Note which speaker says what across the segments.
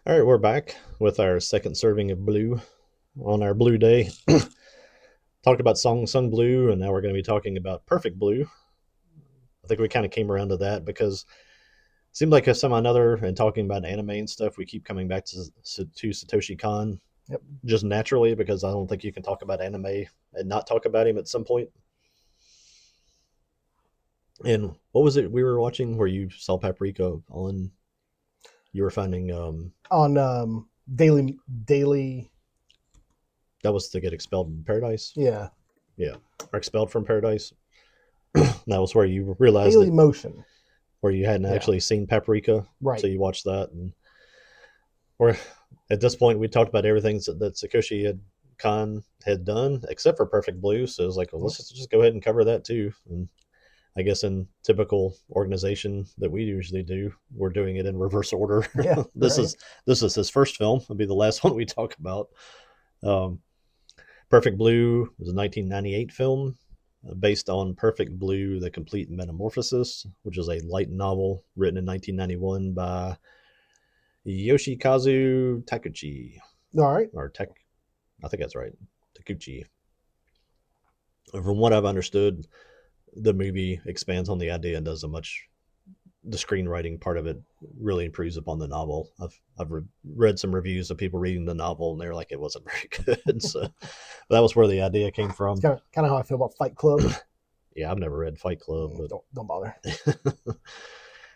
Speaker 1: All right, we're back with our second serving of blue on our blue day. Talked about Sung Blue, and now we're going to be talking about Perfect Blue. I think we kind of came around to that because it seemed like some another and talking about anime and stuff, we keep coming back to Satoshi Kon
Speaker 2: Yep.
Speaker 1: just naturally because I don't think you can talk about anime and not talk about him at some point. And what was it we were watching where you saw Paprika on? You were finding
Speaker 2: On daily,
Speaker 1: that was to get expelled from paradise.
Speaker 2: yeah,
Speaker 1: Yeah, or expelled from paradise. That was where you realized
Speaker 2: daily
Speaker 1: that
Speaker 2: motion.
Speaker 1: where you hadn't
Speaker 2: Yeah,
Speaker 1: actually seen Paprika, so
Speaker 2: right.
Speaker 1: you watched that, and or at this point we talked about everything that Sakoshi had Khan had done except for Perfect Blue. So it was like, well,
Speaker 2: Yep.
Speaker 1: let's just go ahead and cover that too. And I guess in typical organization that we usually do, we're doing it in reverse order.
Speaker 2: Yeah,
Speaker 1: this
Speaker 2: right.
Speaker 1: is this is his first film. It'll be the last one we talk about. Um, Perfect Blue was a 1998 film based on Perfect Blue: The Complete Metamorphosis, which is a light novel written in 1991 by Yoshikazu Takuchi,
Speaker 2: All right.
Speaker 1: or Tek, I think that's right, Takuchi. From what I've understood, the movie expands on the idea and does a much the screenwriting part of it really improves upon the novel. I've read some reviews of people reading the novel and they're like it wasn't very good. So that was where the idea came
Speaker 2: It's
Speaker 1: from.
Speaker 2: kind of how I feel about Fight Club.
Speaker 1: Yeah, I've never read Fight Club, but
Speaker 2: Don't bother.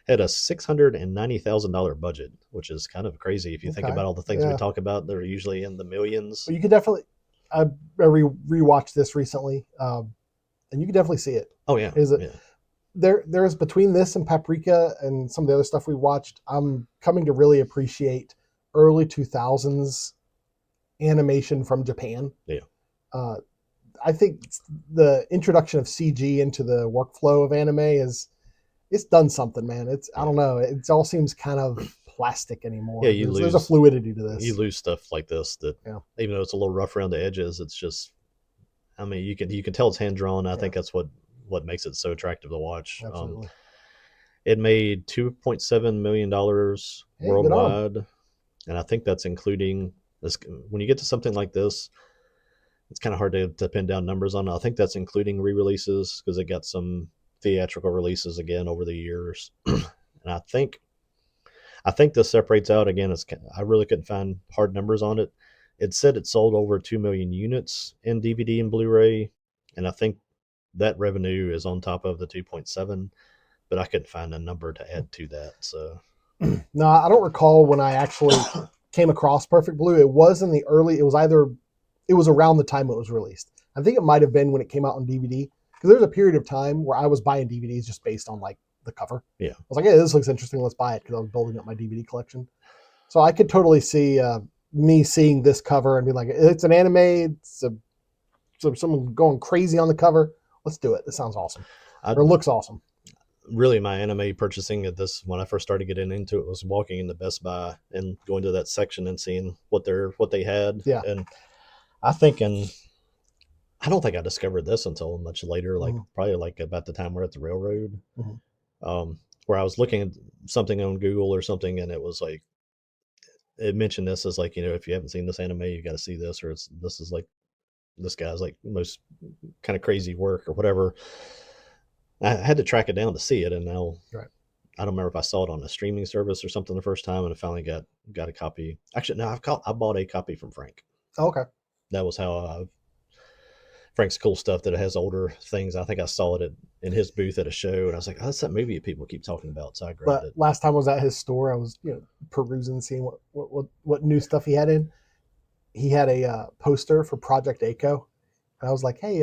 Speaker 1: had a $690,000 budget, which is kind of crazy if you think
Speaker 2: Okay.
Speaker 1: about all the things we
Speaker 2: Yeah.
Speaker 1: talk about. They're usually in the millions.
Speaker 2: Well, you could definitely. I rewatched this recently, and you can definitely see it.
Speaker 1: Oh yeah,
Speaker 2: Is it
Speaker 1: yeah,
Speaker 2: there's between this and Paprika and some of the other stuff we watched, I'm coming to really appreciate early 2000s animation from Japan.
Speaker 1: yeah,
Speaker 2: Uh, I think the introduction of CG into the workflow of anime is it's done something, man. It's I
Speaker 1: yeah,
Speaker 2: don't know. It all seems kind of plastic
Speaker 1: yeah.
Speaker 2: anymore.
Speaker 1: You
Speaker 2: There's a
Speaker 1: lose
Speaker 2: fluidity to
Speaker 1: you
Speaker 2: this.
Speaker 1: lose stuff like this that
Speaker 2: Yeah,
Speaker 1: even though it's a little rough around the edges, it's just. I mean, you can tell it's hand drawn. I
Speaker 2: yeah,
Speaker 1: think that's what makes it so attractive to watch.
Speaker 2: absolutely.
Speaker 1: It made $2.7 million
Speaker 2: Hey, good on them.
Speaker 1: worldwide, and I think that's including this. When you get to something like this, it's kind of hard to pin down numbers on. I think that's including re-releases because it got some theatrical releases again over the years, and I think this separates out again. I really couldn't find hard numbers on it. It said it sold over 2 million units in DVD and Blu-ray, and I think that revenue is on top of the 2.7. But I couldn't find a number to add to that. So
Speaker 2: No, I don't recall when I actually came across Perfect Blue. It was in the early. It was either it was around the time it was released. I think it might have been when it came out on DVD because there's a period of time where I was buying DVDs just based on like the cover.
Speaker 1: yeah,
Speaker 2: I was like, "Hey, this looks interesting. Let's buy it," because I was building up my DVD collection. So I could totally see me seeing this cover and be like, "It's an anime. So someone going crazy on the cover. Let's do it. This sounds awesome,
Speaker 1: I
Speaker 2: or it looks awesome."
Speaker 1: really my anime purchasing at this when I first started getting into it was walking into Best Buy and going to that section and seeing what they had.
Speaker 2: Yeah.
Speaker 1: And I think and I don't think I discovered this until much later, like
Speaker 2: Mm-hmm.
Speaker 1: probably like about the time we're at the railroad,
Speaker 2: Mm-hmm.
Speaker 1: where I was looking at something on Google or something, and it was like it mentioned this as like if you haven't seen this anime, you got to see this, or this is like this guy's like most kind of crazy work or whatever. I had to track it down to see it, and now
Speaker 2: Right.
Speaker 1: I don't remember if I saw it on a streaming service or something the first time, and I finally got a copy. Actually, no, I bought a copy from Frank.
Speaker 2: Oh, okay.
Speaker 1: That was how Frank's cool stuff that it has older things. I think I saw it in his booth at a show, and I was like, oh, that's that movie people keep talking about. So I grabbed
Speaker 2: But
Speaker 1: it.
Speaker 2: last time I was at his store, I was perusing, seeing what new stuff he had in. He had a poster for Project Aco, and I was like, hey,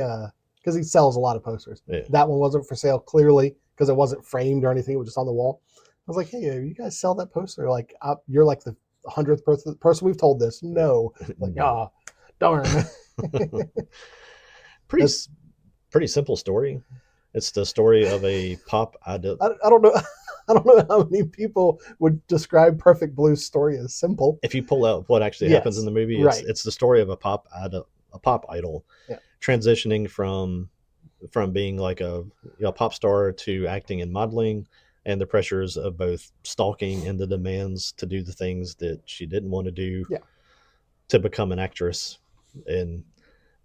Speaker 2: because he sells a lot of posters.
Speaker 1: Yeah,
Speaker 2: That one wasn't for sale clearly because it wasn't framed or anything; it was just on the wall. I was like, hey, you guys sell that poster? Like, you're like the 100th person we've told this. No, like,
Speaker 1: no,
Speaker 2: darn.
Speaker 1: pretty
Speaker 2: That's
Speaker 1: pretty simple story. It's the story of a pop idol.
Speaker 2: I don't know. I don't know how many people would describe Perfect Blue's story as simple.
Speaker 1: If you pull out what actually happens in
Speaker 2: Yes,
Speaker 1: the movie, it's
Speaker 2: right.
Speaker 1: it's the story of a pop idol
Speaker 2: Yeah.
Speaker 1: transitioning from being like a pop star to acting and modeling, and the pressures of both stalking and the demands to do the things that she didn't want to do
Speaker 2: Yeah.
Speaker 1: to become an actress, and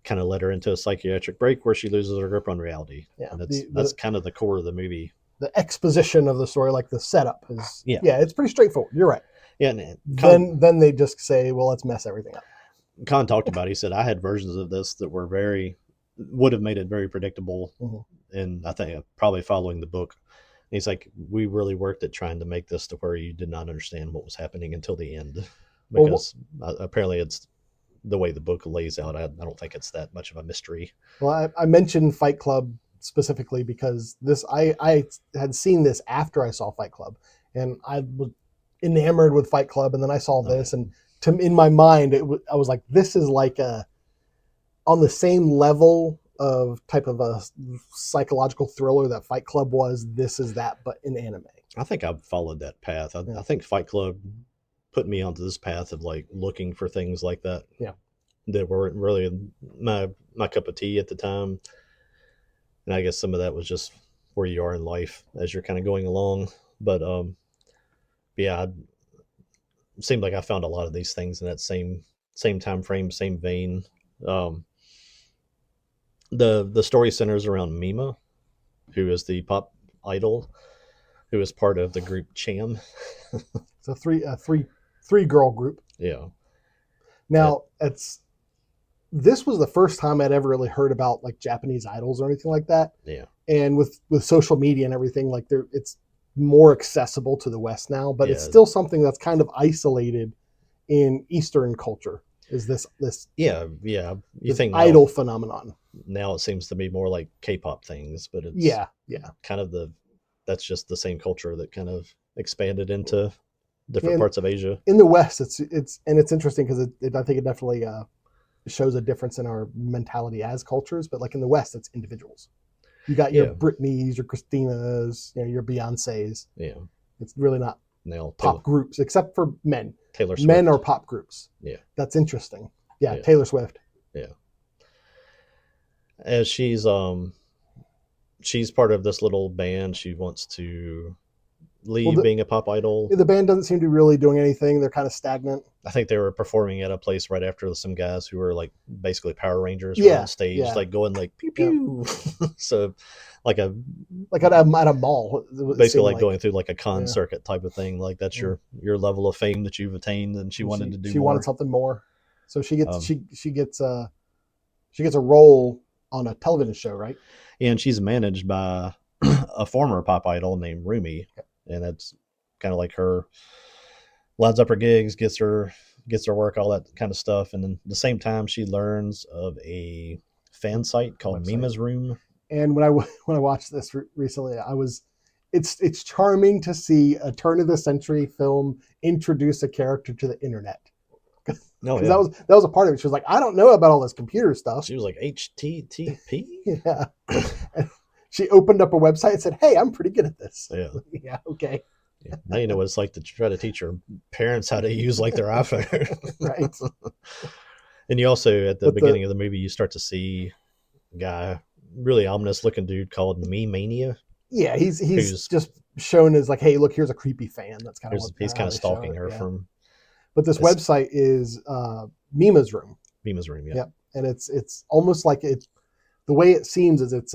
Speaker 1: kind of led her into a psychiatric break where she loses her grip on reality.
Speaker 2: Yeah.
Speaker 1: And
Speaker 2: The,
Speaker 1: that's
Speaker 2: the
Speaker 1: kind of the core of the movie.
Speaker 2: the exposition of the story, like the setup, is
Speaker 1: Yeah.
Speaker 2: it's pretty straightforward. You're right.
Speaker 1: Yeah, and
Speaker 2: Then they just say, well, let's mess everything up.
Speaker 1: Khan talked about it. He said, I had versions of this that would have made it very predictable.
Speaker 2: Mm-hmm.
Speaker 1: And I think probably following the book. And he's like, we really worked at trying to make this to where you did not understand what was happening until the end. Because apparently it's the way the book lays out. I don't think it's that much of a mystery.
Speaker 2: Well, I mentioned Fight Club specifically because I had seen this after I saw Fight Club, and I was enamored with Fight Club, and then I saw this, and in my mind, I was like, this is like on the same level of type of a psychological thriller that Fight Club was. This is that, but in anime.
Speaker 1: I think I've followed that path. I think Fight Club put me onto this path of like looking for things like that.
Speaker 2: Yeah.
Speaker 1: That weren't really my cup of tea at the time. And I guess some of that was just where you are in life as you're kind of going along. But yeah, it seemed like I found a lot of these things in that same time frame, same vein. The story centers around Mima, who is the pop idol, who is part of the group Cham.
Speaker 2: It's a three girl group.
Speaker 1: Yeah.
Speaker 2: Now this was the first time I'd ever really heard about like Japanese idols or anything like that.
Speaker 1: Yeah.
Speaker 2: And with social media and everything, like it's more accessible to the West now, but it's still something that's kind of isolated in Eastern culture. Is this
Speaker 1: you think
Speaker 2: idol phenomenon?
Speaker 1: Now it seems to be more like K-pop things, but it's kind of that's just the same culture that kind of expanded into different parts of Asia.
Speaker 2: In the West, it's interesting because I think it definitely shows a difference in our mentality as cultures. But like in the West, it's individuals. You got your Britneys, your Christinas, your Beyoncés.
Speaker 1: Yeah,
Speaker 2: it's really not pop groups except for men.
Speaker 1: Taylor Swift.
Speaker 2: Men are pop groups.
Speaker 1: Yeah,
Speaker 2: that's interesting. Yeah, Taylor Swift.
Speaker 1: Yeah, as she's part of this little band. She wants to leave being a pop idol.
Speaker 2: The band doesn't seem to be really doing anything. They're kind of stagnant.
Speaker 1: I think they were performing at a place right after some guys who were like basically Power Rangers were on stage, like going like pew pew. So like at a mall, basically like going through like a con circuit type of thing. Like that's your level of fame that you've attained, and she wanted to do.
Speaker 2: She wanted something more, so she gets she gets a role on a television show, right?
Speaker 1: Yeah, and she's managed by a former pop idol named Rumi. And that's kind of like her lines up her gigs, gets her work, all that kind of stuff. And then at the same time, she learns of a fan site called Mima's Room.
Speaker 2: And when I watched this recently, it's charming to see a turn of the century film introduce a character to the internet.
Speaker 1: No,
Speaker 2: that was a part of it. She was like, I don't know about all this computer stuff.
Speaker 1: She was like, HTTP?
Speaker 2: Yeah. She opened up a website and said, hey, I'm pretty good at this.
Speaker 1: Yeah.
Speaker 2: Yeah, okay.
Speaker 1: Yeah. Now you know what it's like to try to teach your parents how to use like their iPhone.
Speaker 2: Right.
Speaker 1: And you also, at the beginning of the movie, you start to see a guy, really ominous looking dude called Me Mania.
Speaker 2: Yeah, he's just shown as like, hey, look, here's a creepy fan. That's kind of
Speaker 1: he's kind of stalking her from.
Speaker 2: But this website is Mima's Room.
Speaker 1: Mima's Room, yeah.
Speaker 2: Yep. And it's almost like the way it seems is it's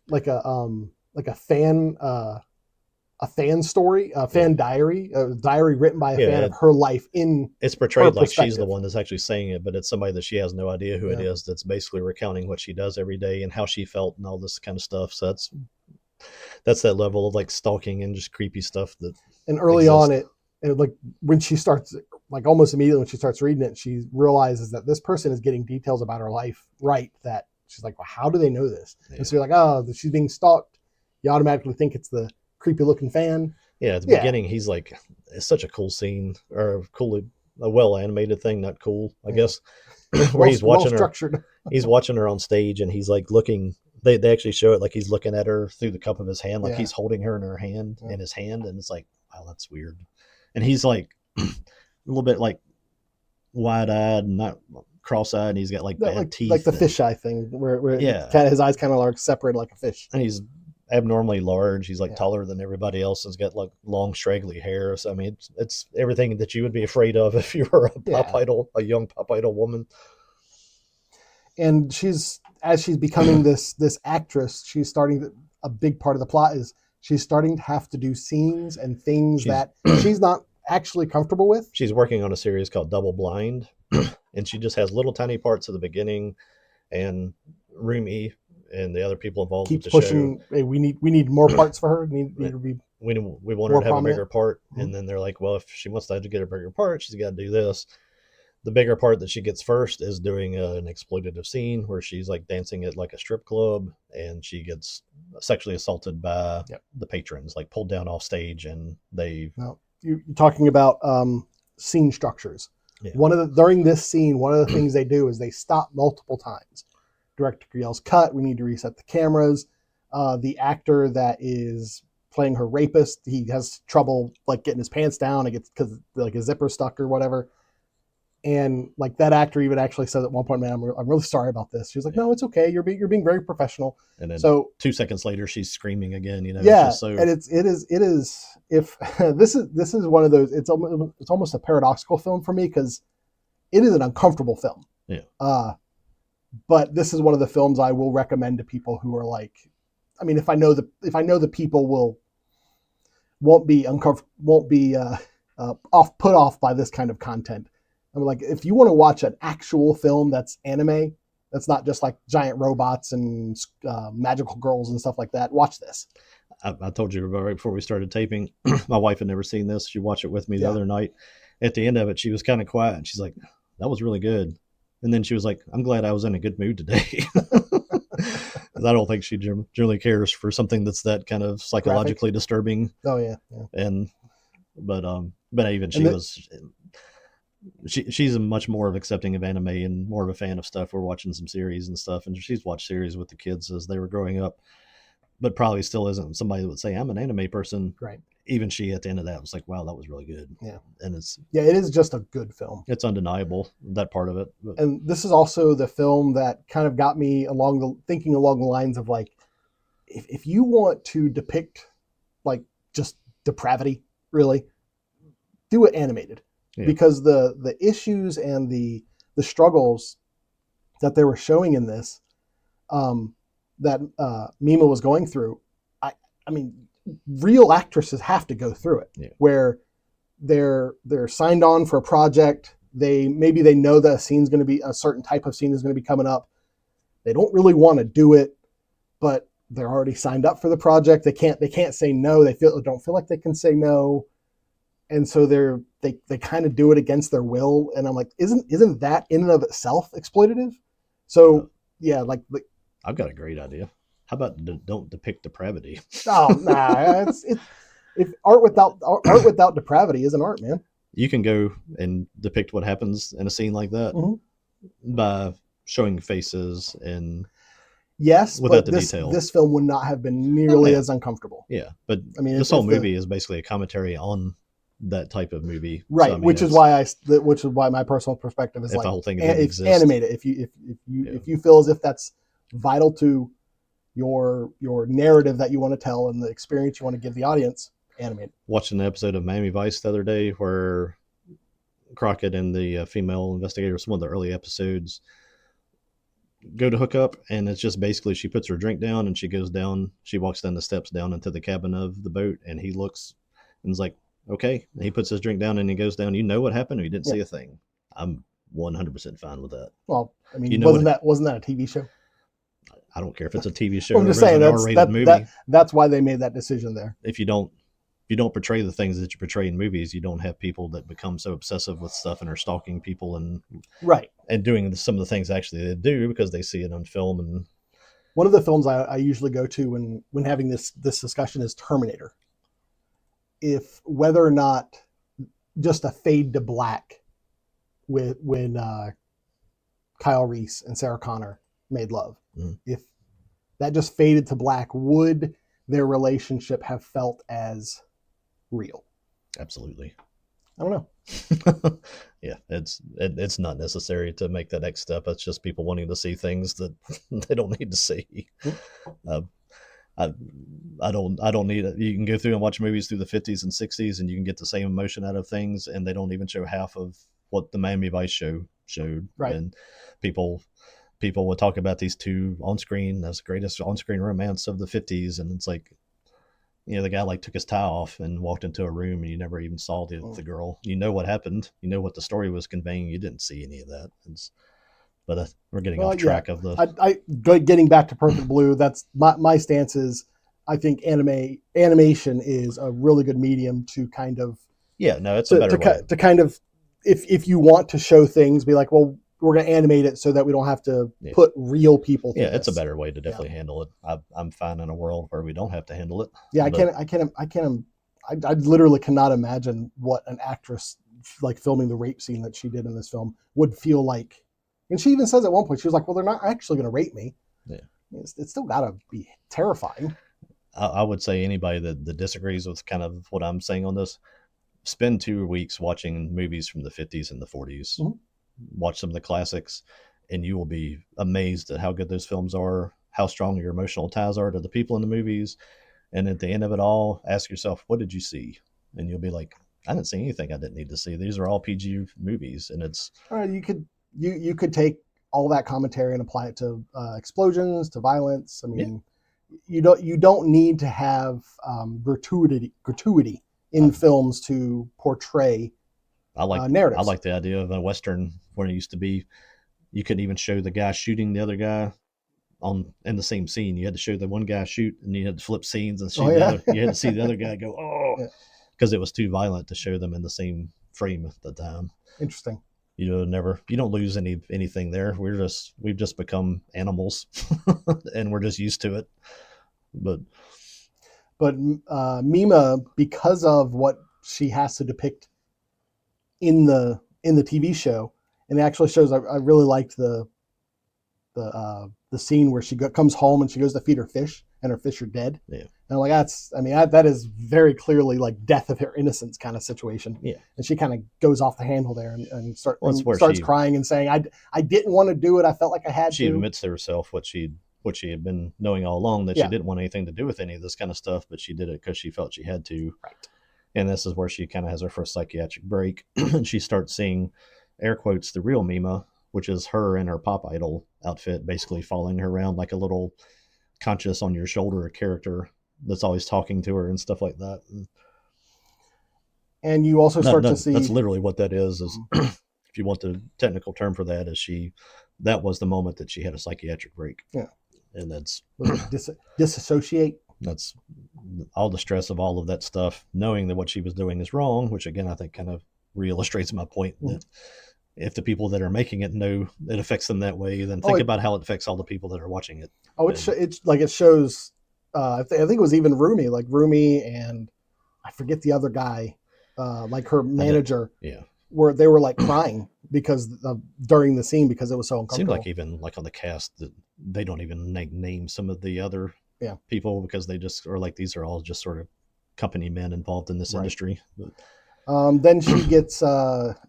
Speaker 2: like a fan story, a fan diary, a diary written by a fan of her life
Speaker 1: it's portrayed like she's the one that's actually saying it, but it's somebody that she has no idea who it is that's basically recounting what she does every day and how she felt and all this kind of stuff. So that's that level of like stalking and just creepy stuff that.
Speaker 2: And early on it like when she starts, like almost immediately when she starts reading it, she realizes that this person is getting details about her life right that she's like, well, how do they know this? Yeah. And so you're like, oh, she's being stalked. You automatically think it's the creepy looking fan.
Speaker 1: Yeah, at the beginning, he's like, it's such a cool scene, or a well animated thing, not cool, I guess. Where he's watching her. He's watching her on stage, and he's like looking. They actually show it like he's looking at her through the cup of his hand, like he's holding her in his hand, and it's like, wow, that's weird. And he's like a little bit like wide eyed, not cross-eyed, and he's got like bad teeth,
Speaker 2: like the fisheye thing, where kind of his eyes kind of are separated like a fish.
Speaker 1: And he's abnormally large. He's like
Speaker 2: Yeah.
Speaker 1: taller than everybody else. Has got like long, straggly hair. So I mean, it's everything that you would be afraid of if you were a pop
Speaker 2: Yeah.
Speaker 1: idol, a young pop idol woman.
Speaker 2: And as she's becoming this actress, she's starting to, a big part of the plot is she's starting to have to do scenes and things
Speaker 1: She's
Speaker 2: that she's not actually comfortable with.
Speaker 1: she's working on a series called Double Blind, and she just has little tiny parts at the beginning, and Rumi and the other people involved with
Speaker 2: Keeps
Speaker 1: the show,
Speaker 2: pushing. Hey, we need more parts for her. Need to be
Speaker 1: we want her
Speaker 2: more
Speaker 1: to have a
Speaker 2: prominent.
Speaker 1: bigger part.
Speaker 2: Mm-hmm.
Speaker 1: And then they're like, well, if she wants to get a bigger part, she's got to do this. The bigger part that she gets first is doing an exploitative scene where she's like dancing at like a strip club, and she gets sexually assaulted by the patrons, like pulled down off stage, and they.
Speaker 2: Now, you're talking about scene structures.
Speaker 1: Yeah.
Speaker 2: During this scene, one of the things they do is they stop multiple times. Director yells, "Cut! We need to reset the cameras." The actor that is playing her rapist, he has trouble like getting his pants down. It gets because like his zipper stuck or whatever. And like that actor even actually said at one point, "Man, I'm really sorry about this." She was like, "No, it's okay. You're being very professional."
Speaker 1: And then
Speaker 2: so
Speaker 1: 2 seconds later, she's screaming again. You know,
Speaker 2: yeah,
Speaker 1: it's just so...
Speaker 2: and it is if this is one of those. It's almost a paradoxical film for me because it is an uncomfortable film.
Speaker 1: Yeah.
Speaker 2: But this is one of the films I will recommend to people who are like, I mean, if I know the people won't be put off by this kind of content. I'm like, if you want to watch an actual film that's anime, that's not just like giant robots and magical girls and stuff like that, watch this.
Speaker 1: I told you right before we started taping, my wife had never seen this. She watched it with me the other night. At the end of it, she was kind of quiet, and she's like, that was really good. And then she was like, I'm glad I was in a good mood today. I don't think she generally cares for something that's that kind of psychologically disturbing.
Speaker 2: Oh yeah.
Speaker 1: But even she's a much more of accepting of anime and more of a fan of stuff. We're watching some series and stuff, and she's watched series with the kids as they were growing up, but probably still isn't somebody that would say I'm an anime person.
Speaker 2: Right.
Speaker 1: Even she at the end of that was like, wow, that was really good.
Speaker 2: Yeah.
Speaker 1: And
Speaker 2: it is just a good film.
Speaker 1: It's undeniable, that part of it.
Speaker 2: But. And this is also the film that kind of got me thinking along the lines of like, if you want to depict like just depravity, really, do it animated. Yeah. Because the issues and the struggles that they were showing in this, that Mima was going through, I mean, real actresses have to go through it, where they're signed on for a project. Maybe they know that a certain type of scene is going to be coming up. They don't really want to do it, but they're already signed up for the project. They can't say no. They don't feel like they can say no. And so they kind of do it against their will. And I'm like, isn't that in and of itself exploitative? So like
Speaker 1: I've got a great idea. How about don't depict depravity?
Speaker 2: Oh, nah. If art without depravity isn't art, man.
Speaker 1: You can go and depict what happens in a scene like that by showing faces and
Speaker 2: without
Speaker 1: the detail.
Speaker 2: This film would not have been nearly as uncomfortable.
Speaker 1: Yeah, but I mean, this whole movie is basically a commentary on that type of movie,
Speaker 2: right? So, I mean, which is why my personal perspective is like,
Speaker 1: the whole thing
Speaker 2: animate it. If you feel as if that's vital to your narrative that you want to tell and the experience you want to give the audience, animate it.
Speaker 1: Watching an episode of Miami Vice the other day where Crockett and the female investigator, some of the early episodes, go to hook up, and it's just basically she puts her drink down and she walks down the steps down into the cabin of the boat, and he looks and is like, okay. And he puts his drink down and he goes down. You know what happened? Or you didn't see a thing. I'm 100% fine with that.
Speaker 2: Well, I mean, wasn't that a TV show?
Speaker 1: I don't care if it's a TV show.
Speaker 2: I'm just saying that's why they made that decision there.
Speaker 1: If you don't portray the things that you portray in movies, you don't have people that become so obsessive with stuff and are stalking people and doing some of the things actually they do because they see it on film. And
Speaker 2: one of the films I usually go to when having this discussion is Terminator. If whether or not just a fade to black when Kyle Reese and Sarah Connor made love, if that just faded to black, would their relationship have felt as real?
Speaker 1: Absolutely.
Speaker 2: I don't know.
Speaker 1: Yeah, it's not necessary to make that next step. It's just people wanting to see things that they don't need to see. I I don't need it. You can go through and watch movies through the 50s and 60s, and you can get the same emotion out of things, and they don't even show half of what the Miami Vice show showed.
Speaker 2: Right.
Speaker 1: And people people would talk about these two on screen as the greatest on screen romance of the 50s, and it's like, the guy like took his tie off and walked into a room, and you never even saw the girl. You know what happened. You know what the story was conveying. You didn't see any of that. But we're getting off
Speaker 2: Well, yeah.
Speaker 1: track of the.
Speaker 2: Getting back to Perfect Blue, that's my stance is I think animation is a really good medium to kind of
Speaker 1: Yeah, no, it's a better way.
Speaker 2: to kind of if you want to show things, be like, well, we're going to animate it so that we don't have to put real people through
Speaker 1: Yeah, it's a
Speaker 2: this.
Speaker 1: better way to definitely handle it. I'm fine in a world where we don't have to handle it.
Speaker 2: Yeah,
Speaker 1: but
Speaker 2: I literally cannot imagine what an actress like filming the rape scene that she did in this film would feel like. And she even says at one point, she was like, well, they're not actually going to rape me.
Speaker 1: Yeah.
Speaker 2: It's still got to be terrifying.
Speaker 1: I would say anybody that disagrees with kind of what I'm saying on this, spend 2 weeks watching movies from the 50s and the 40s.
Speaker 2: Mhm.
Speaker 1: Watch some of the classics, and you will be amazed at how good those films are, how strong your emotional ties are to the people in the movies. And at the end of it all, ask yourself, what did you see? And you'll be like, I didn't see anything I didn't need to see. These are all PG movies, and it's
Speaker 2: you could take all that commentary and apply it to explosions, to violence. I mean, you don't need to have gratuity in films to portray narratives.
Speaker 1: I like the idea of a Western where it used to be you couldn't even show the guy shooting the other guy in the same scene. You had to show the one guy shoot, and you had to flip scenes and shoot the other. You had to see the other guy go, oh, because it was too violent to show them in the same frame at the time.
Speaker 2: Interesting.
Speaker 1: You don't lose anything there. We've just become animals, and we're just used to it.
Speaker 2: But Mima, because of what she has to depict in the TV show, and it actually shows. I really liked the scene where she comes home and she goes to feed her fish, and her fish are dead.
Speaker 1: Yeah.
Speaker 2: And I'm like, that is very clearly like death of her innocence kind of situation.
Speaker 1: Yeah.
Speaker 2: And she kind of goes off the handle there and starts crying and saying, I didn't want to do it. I felt like I had to.
Speaker 1: She admits to herself what she had been knowing all along, that she didn't want anything to do with any of this kind of stuff, but she did it because she felt she had to.
Speaker 2: Right.
Speaker 1: And this is where she kind of has her first psychiatric break. And she starts seeing, air quotes, the real Mima, which is her in her pop idol outfit, basically following her around like a little conscious on your shoulder character that's always talking to her and stuff like that.
Speaker 2: And you also start to see,
Speaker 1: that's literally what that is if you want the technical term for that, that was the moment that she had a psychiatric break.
Speaker 2: Yeah.
Speaker 1: And that's
Speaker 2: disassociate.
Speaker 1: That's all the stress of all of that stuff, knowing that what she was doing is wrong, which again, I think kind of re-illustrates my point that if the people that are making it know it affects them that way, then think about how it affects all the people that are watching it.
Speaker 2: Oh, it's like it shows, I think it was even Rumi and I forget the other guy, like her manager, where they were like crying because during the scene, because it was so uncomfortable.
Speaker 1: It seems like even like on the cast that they don't even name some of the other people, because they just are like, these are all just sort of company men involved in this industry. But,
Speaker 2: then she gets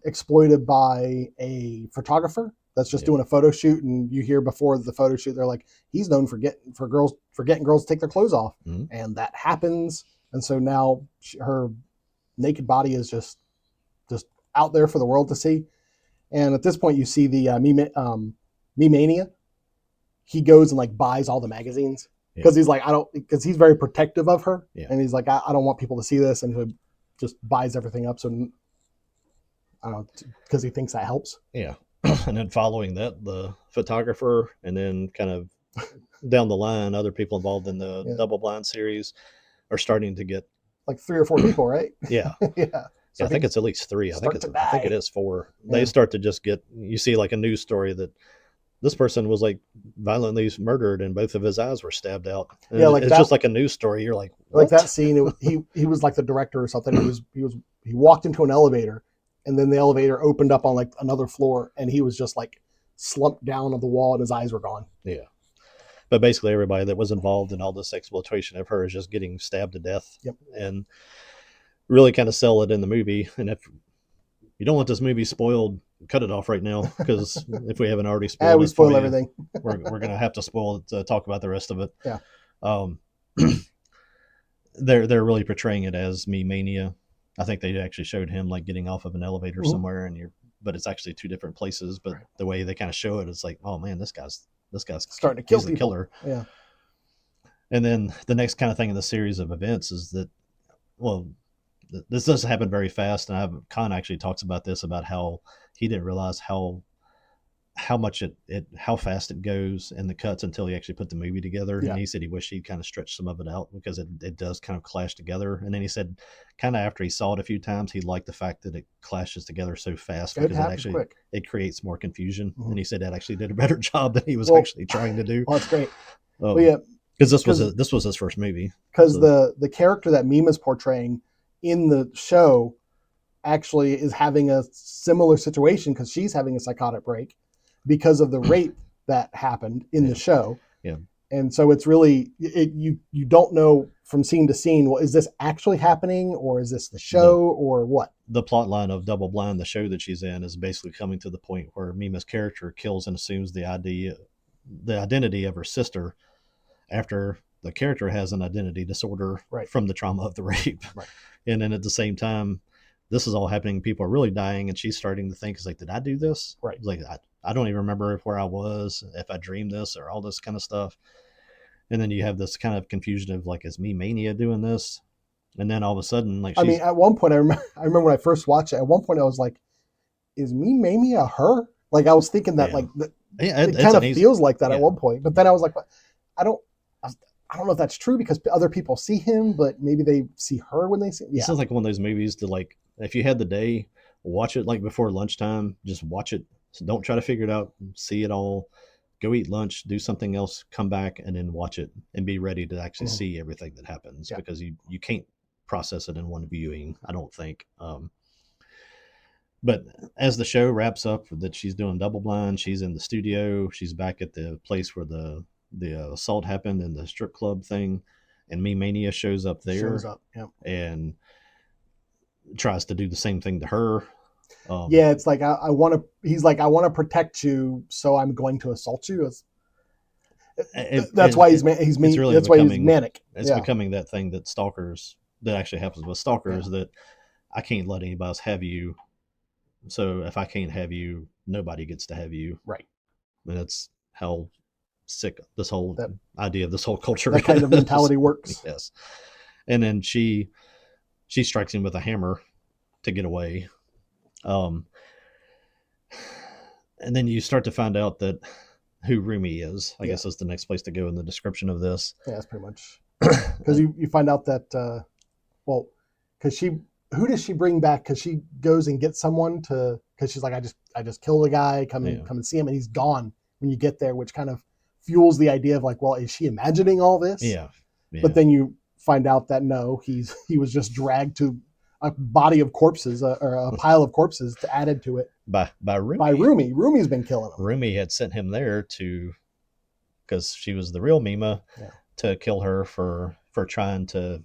Speaker 2: exploited by a photographer that's just doing a photo shoot, and you hear before the photo shoot, they're like, he's known for getting girls to take their clothes off, and that happens, and so now her naked body is just out there for the world to see. And at this point, you see the Me-Mania. He goes and like buys all the magazines because he's like, because he's very protective of her, and he's like, I don't want people to see this, and he just buys everything up. So I don't know, because he thinks that helps.
Speaker 1: Yeah. And then following that, the photographer, and then kind of down the line, other people involved in the Double Blind series are starting to get
Speaker 2: like 3 or 4 people, right?
Speaker 1: Yeah.
Speaker 2: Yeah. So
Speaker 1: I think it's at least 3. I think it is 4. Yeah. They start to just you see like a news story that this person was like violently murdered and both of his eyes were stabbed out. And it's just like a news story. You're like, what?
Speaker 2: Like that scene, he was like the director or something. He walked into an elevator, and then the elevator opened up on like another floor, and he was just like slumped down on the wall and his eyes were gone.
Speaker 1: Yeah. But basically everybody that was involved in all this exploitation of her is just getting stabbed to death.
Speaker 2: Yep.
Speaker 1: And really kind of sell it in the movie. And if you don't want this movie spoiled, cut it off right now, because if we haven't already spoiled
Speaker 2: we spoil everything.
Speaker 1: we're going to have to spoil it to talk about the rest of it.
Speaker 2: Yeah.
Speaker 1: they're really portraying it as me mania. I think they actually showed him like getting off of an elevator
Speaker 2: Mhm.
Speaker 1: somewhere, and but it's actually two different places. But
Speaker 2: Right.
Speaker 1: the way they kind of show it, it's like, oh man, this guy's
Speaker 2: Starting to kill
Speaker 1: he's the
Speaker 2: people.
Speaker 1: killer.
Speaker 2: Yeah.
Speaker 1: And then the next kind of thing in the series of events is that, well, this doesn't happen very fast. And Khan actually talks about this, about how he didn't realize how much how fast it goes in the cuts until he actually put the movie together.
Speaker 2: Yeah.
Speaker 1: And he said he wished he'd kind of stretched some of it out because it does kind of clash together. And then he said, kind of after he saw it a few times, he liked the fact that it clashes together so fast
Speaker 2: It
Speaker 1: because
Speaker 2: happens quick.
Speaker 1: it creates more confusion.
Speaker 2: Mhm.
Speaker 1: And he said that actually did a better job than he was
Speaker 2: Well,
Speaker 1: actually trying to do.
Speaker 2: well, that's great. Well,
Speaker 1: Um,
Speaker 2: yeah,
Speaker 1: because
Speaker 2: because
Speaker 1: this was his first movie.
Speaker 2: because
Speaker 1: So
Speaker 2: the character that Mima's portraying in the show actually is having a similar situation because she's having a psychotic break because of the rape that happened in the
Speaker 1: yeah,
Speaker 2: show.
Speaker 1: yeah.
Speaker 2: And so it's really you don't know from scene to scene. Well, is this actually happening, or is this the show, or what?
Speaker 1: The plot line of Double Blind, the show that she's in, is basically coming to the point where Mima's character kills and assumes the identity of her sister after the character has an identity disorder
Speaker 2: Right.
Speaker 1: from the trauma of the rape.
Speaker 2: Right.
Speaker 1: And then at the same time, this is all happening. People are really dying, and she's starting to think, "Is like, did I do this?
Speaker 2: Right.
Speaker 1: Like, I don't even remember where I was, if I dreamed this, or all this kind of stuff." And then you have this kind of confusion of like, is me mania doing this? And then all of a sudden, like,
Speaker 2: I mean, at one point, I remember when I first watched it. At one point, I was like, "Is me Mamie her?" Like I was thinking that,
Speaker 1: yeah,
Speaker 2: like
Speaker 1: yeah,
Speaker 2: it kind of feels like that
Speaker 1: yeah.
Speaker 2: at one point. But then I was like, I don't, I don't know if that's true because other people see him, but maybe they see her when they see. Yeah,
Speaker 1: This is like one of those movies to, like, if you had the day, watch it like before lunchtime. Just watch it. So don't try to figure it out. See it all. Go eat lunch. Do something else. Come back and then watch it and be ready to actually see everything that happens,
Speaker 2: Yeah.
Speaker 1: because you can't process it in one viewing, I don't think. But as the show wraps up, that she's doing Double Blind, she's in the studio, she's back at the place where the assault happened in the strip club thing, and Me Mania shows up there.
Speaker 2: shows up. Yeah.
Speaker 1: And tries to do the same thing to her.
Speaker 2: Yeah, it's like I want to. He's like, I want to protect you, so I'm going to assault you. That's why he's
Speaker 1: really
Speaker 2: that's why he's manic.
Speaker 1: It's becoming that thing that stalkers, that actually happens with stalkers, that I can't let anybody else have you. So if I can't have you, nobody gets to have you.
Speaker 2: Right.
Speaker 1: And that's how sick this whole idea of this whole culture,
Speaker 2: that kind of mentality works.
Speaker 1: Yes. And then she strikes him with a hammer to get away. And then you start to find out that who Rumi is. I guess is the next place to go in the description of this.
Speaker 2: Yeah, that's pretty much. Because you find out that, because who does she bring back? Because she goes and gets someone because she's like, I just killed a guy, come and see him, and he's gone when you get there, which kind of fuels the idea of like, well, is she imagining all this?
Speaker 1: Yeah.
Speaker 2: But then you find out that no, he was just dragged to a body of corpses, or a pile of corpses, added to it
Speaker 1: by Rumi.
Speaker 2: By Rumi. Rumi's been killing him.
Speaker 1: Rumi had sent him there because she was the real Mima, to kill her for trying to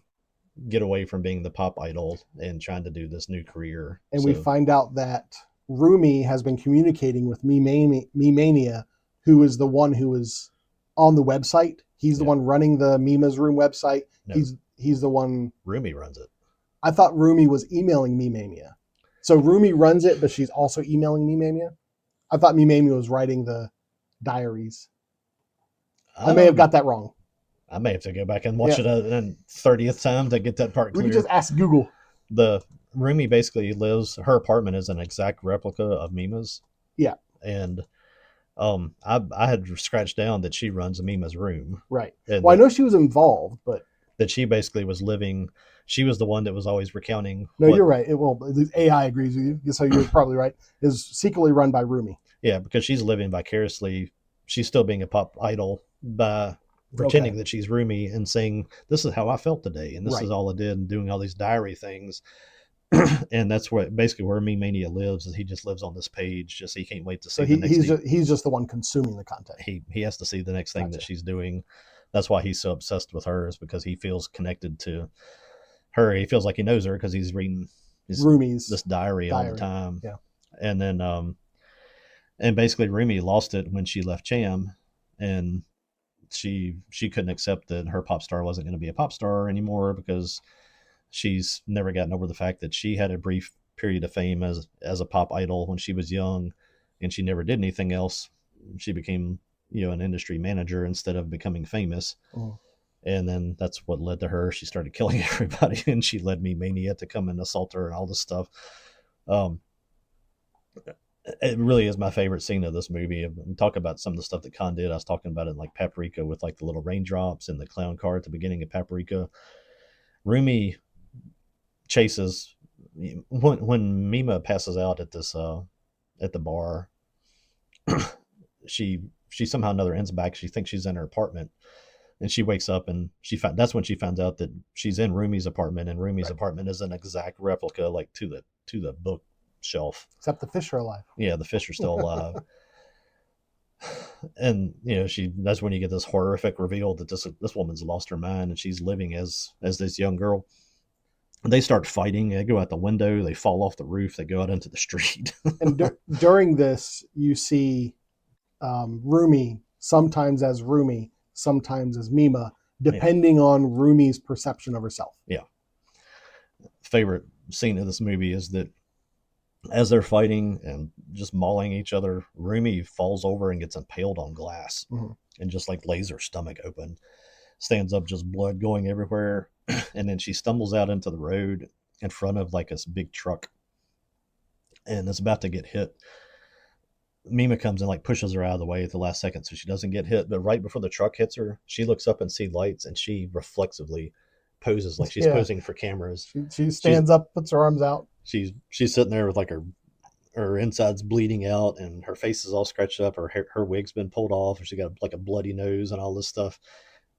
Speaker 1: get away from being the pop idol and trying to do this new career.
Speaker 2: And we find out that Rumi has been communicating with Mimania, who is the one who is on the website. He's the one running the Mima's Room website. No. He's the one.
Speaker 1: Rumi runs it.
Speaker 2: I thought Rumi was emailing Mimania. So Rumi runs it, but she's also emailing Mimania. I thought Mimania was writing the diaries. I may have got that wrong.
Speaker 1: I may have to go back and watch it a 30th time to get that part clear.
Speaker 2: We can just ask Google.
Speaker 1: The Rumi basically her apartment is an exact replica of Mima's.
Speaker 2: Yeah.
Speaker 1: And I had scratched down that she runs Mima's room.
Speaker 2: Right. Well, I know she was involved, but
Speaker 1: that she basically was living. She was the one that was always recounting.
Speaker 2: No, you're right. The AI agrees with you, so you're probably right. Is secretly run by Rumi.
Speaker 1: Yeah, because she's living vicariously. She's still being a pop idol by pretending that she's Rumi and saying, "This is how I felt today, and this is all I did," and doing all these diary things. And that's basically where Me Mania lives. Is he just lives on this page? Just he can't wait to see.
Speaker 2: He's just the one consuming the content.
Speaker 1: He has to see the next thing that she's doing. That's why he's so obsessed with her, is because he feels connected to her. He feels like he knows her because he's reading
Speaker 2: Rumi's
Speaker 1: this diary all the time.
Speaker 2: Yeah.
Speaker 1: And then and basically Rumi lost it when she left Cham, and she couldn't accept that her pop star wasn't going to be a pop star anymore because she's never gotten over the fact that she had a brief period of fame as a pop idol when she was young, and she never did anything else. She became, an industry manager instead of becoming famous.
Speaker 2: Mm.
Speaker 1: And then that's what led to her. She started killing everybody, and she led me Mania to come and assault her and all this stuff. Um, it really is my favorite scene of this movie. We talk about some of the stuff that Khan did. I was talking about it in like Paprika with like the little raindrops and the clown car at the beginning of Paprika. Rumi chases when Mima passes out at this at the bar. she somehow another ends back. She thinks she's in her apartment, and she wakes up and that's when she finds out that she's in Rumi's apartment, and Rumi's apartment is an exact replica, like to the bookshelf.
Speaker 2: Except the fish are alive.
Speaker 1: Yeah, the fish are still alive. And that's when you get this horrific reveal that this woman's lost her mind, and she's living as this young girl. They start fighting. They go out the window. They fall off the roof. They go out into the street.
Speaker 2: And during this, you see Rumi sometimes as Rumi, sometimes as Mima, depending on Rumi's perception of herself.
Speaker 1: Yeah. Favorite scene of this movie is that as they're fighting and just mauling each other, Rumi falls over and gets impaled on glass, and just like lays her stomach open, stands up, just blood going everywhere. And then she stumbles out into the road in front of like this big truck, and it's about to get hit. Mima comes and like pushes her out of the way at the last second so she doesn't get hit. But right before the truck hits her, she looks up and sees lights, and she reflexively poses like she's posing for cameras.
Speaker 2: She stands up, puts her arms out.
Speaker 1: She's sitting there with like her insides bleeding out, and her face is all scratched up. Her wig's been pulled off, and she got like a bloody nose and all this stuff.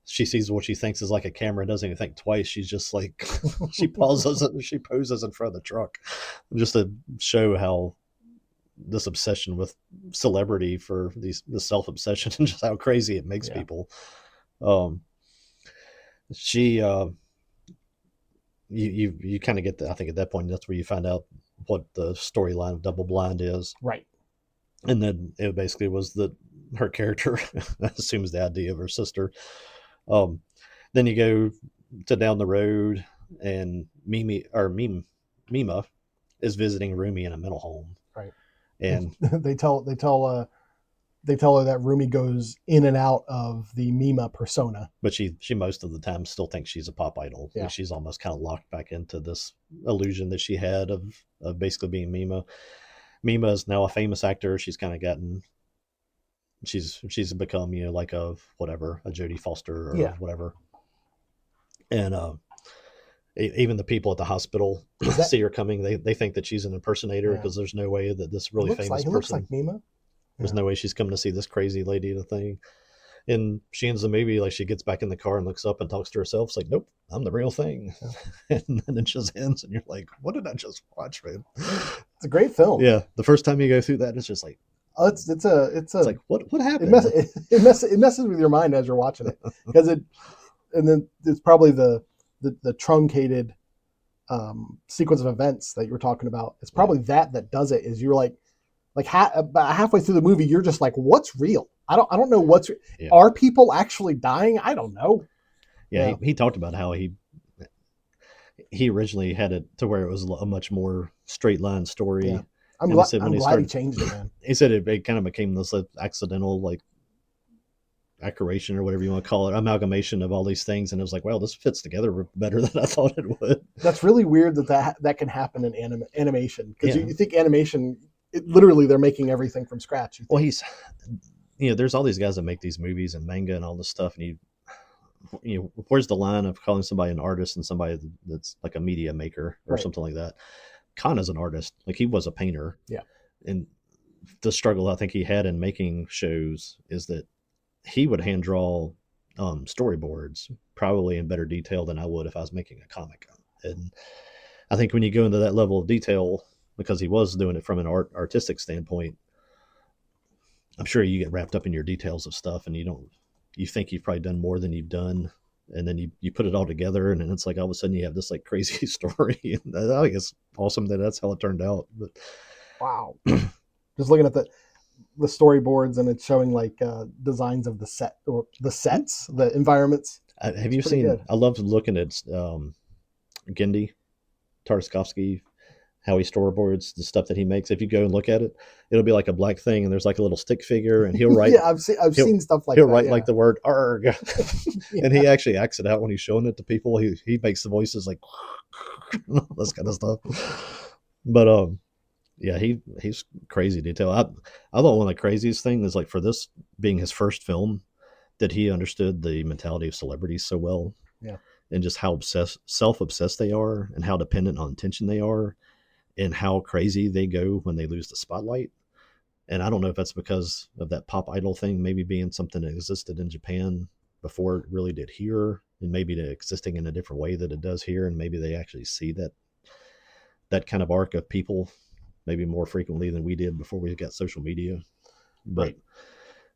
Speaker 1: She sees what she thinks is like a camera, doesn't even think twice. She's just like, she pauses and she poses in front of the truck just to show how this obsession with celebrity for the self-obsession and just how crazy it makes people. You kind of get that. I think at that point, that's where you find out what the storyline of Double Blind is.
Speaker 2: Right.
Speaker 1: And then it basically was that her character assumes the idea of her sister. Then you go to down the road, and Mima is visiting Rumi in a mental home.
Speaker 2: Right.
Speaker 1: And
Speaker 2: they tell her that Rumi goes in and out of the Mima persona.
Speaker 1: But she most of the time still thinks she's a pop idol.
Speaker 2: Yeah.
Speaker 1: Like she's almost kind of locked back into this illusion that she had of basically being Mima. Mima is now a famous actor. She's kind of gotten, she's become, like a Jodie Foster or whatever. And even the people at the hospital see her coming. They think that she's an impersonator because there's no way that this really famous person.
Speaker 2: Looks like Mima.
Speaker 1: There's no way she's coming to see this crazy lady the thing. And she ends the movie, like she gets back in the car and looks up and talks to herself. It's like, nope, I'm the real thing. Yeah. And then it just ends, and you're like, what did I just watch, man?
Speaker 2: It's a great film.
Speaker 1: Yeah, the first time you go through that, it's just like,
Speaker 2: it's
Speaker 1: like what happened?
Speaker 2: It messes with your mind as you're watching it, because and then it's probably the truncated sequence of events that you were talking about. It's probably that does it. Is you're like about halfway through the movie, you're just like, what's real? I don't know are people actually dying? I don't know.
Speaker 1: Yeah. He talked about how he originally had it to where it was a much more straight line story.
Speaker 2: Yeah. I'm glad he changed it, man.
Speaker 1: He said it kind of became this accidental, like, accuration or whatever you want to call it, amalgamation of all these things, and it was like, well, this fits together better than I thought it would.
Speaker 2: That's really weird that can happen in animation, because you think animation, literally they're making everything from scratch.
Speaker 1: Well, there's all these guys that make these movies and manga and all this stuff, and where's the line of calling somebody an artist and somebody that's like a media maker or something like that? Khan is an artist. Like, he was a painter.
Speaker 2: Yeah.
Speaker 1: And the struggle I think he had in making shows is that he would hand draw storyboards probably in better detail than I would if I was making a comic. And I think when you go into that level of detail, because he was doing it from an artistic standpoint, I'm sure you get wrapped up in your details of stuff, and you think you've probably done more than you've done. And then you put it all together, and then it's like all of a sudden you have this like crazy story. And I think it's awesome that that's how it turned out. But
Speaker 2: wow. Just looking at the storyboards, and it's showing like designs of the set or the sets, the environments.
Speaker 1: Have
Speaker 2: It's
Speaker 1: you
Speaker 2: pretty
Speaker 1: seen?
Speaker 2: good.
Speaker 1: I love looking at Gendy Tartakovsky, how he storyboards the stuff that he makes. If you go and look at it, it'll be like a black thing, and there's like a little stick figure, and
Speaker 2: Yeah, I've
Speaker 1: he'll
Speaker 2: sone stuff like
Speaker 1: he'll
Speaker 2: that.
Speaker 1: write
Speaker 2: Yeah,
Speaker 1: like the word "arg," and
Speaker 2: yeah,
Speaker 1: he actually acts it out when he's showing it to people. He makes the voices like this kind of stuff. But yeah, he's crazy detail. I thought one of the craziest thing is like for this being his first film, that he understood the mentality of celebrities so well,
Speaker 2: yeah.
Speaker 1: and just how self obsessed they are, and how dependent on attention they are, and how crazy they go when they lose the spotlight. And I don't know if that's because of that pop idol thing, maybe being something that existed in Japan before it really did here, and maybe existing in a different way that it does here, and maybe they actually see that kind of arc of people maybe more frequently than we did before we got social media. But
Speaker 2: Right.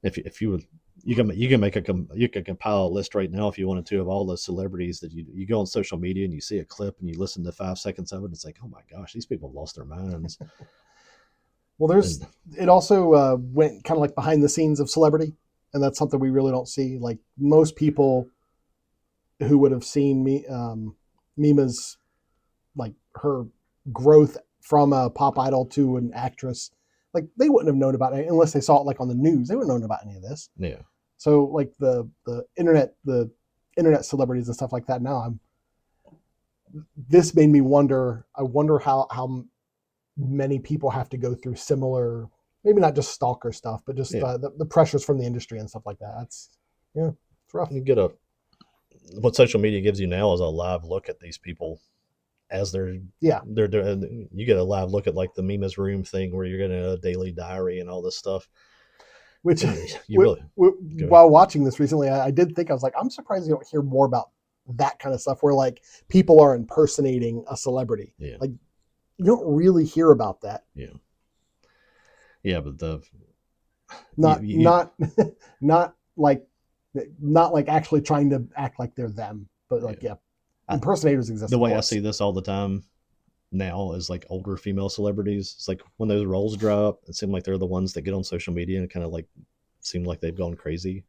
Speaker 1: if you would, you can make you can compile a list right now if you wanted to of all the celebrities that you go on social media and you see a clip and you listen to 5 seconds of it. It's like, oh my gosh, these people have lost their minds.
Speaker 2: Well, there's
Speaker 1: And
Speaker 2: it also went kind of like behind the scenes of celebrity, and that's something we really don't see. Like most people who would have seen Mima's like her growth from a pop idol to an actress, like they wouldn't have known about it unless they saw it like on the news. They wouldn't have known about any of this.
Speaker 1: yeah,
Speaker 2: So like the internet celebrities and stuff like that. Now I'm this made me wonder. I wonder how many people have to go through similar, maybe not just stalker stuff, but just
Speaker 1: yeah,
Speaker 2: the pressures from the industry and stuff like that. That's yeah, it's rough.
Speaker 1: you get a what social media gives you now is a live look at these people as
Speaker 2: Yeah,
Speaker 1: they're doing. You get a live look at like the Mima's room thing where you're getting a daily diary and all this stuff,
Speaker 2: which
Speaker 1: and you really go.
Speaker 2: while watching this recently, I did think I was like, I'm surprised you don't hear more about that kind of stuff where like people are impersonating a celebrity.
Speaker 1: Yeah,
Speaker 2: Like you don't really hear about that.
Speaker 1: yeah, yeah, but the you,
Speaker 2: Not
Speaker 1: you
Speaker 2: not not like not like actually trying to act like they're them, but
Speaker 1: yeah.
Speaker 2: like yeah,
Speaker 1: I,
Speaker 2: impersonators exist,
Speaker 1: the
Speaker 2: of
Speaker 1: way I see
Speaker 2: course.
Speaker 1: this all the time now is like older female celebrities. It's like when those roles dry up, it seems like they're the ones that get on social media and kind of like seem like they've gone crazy.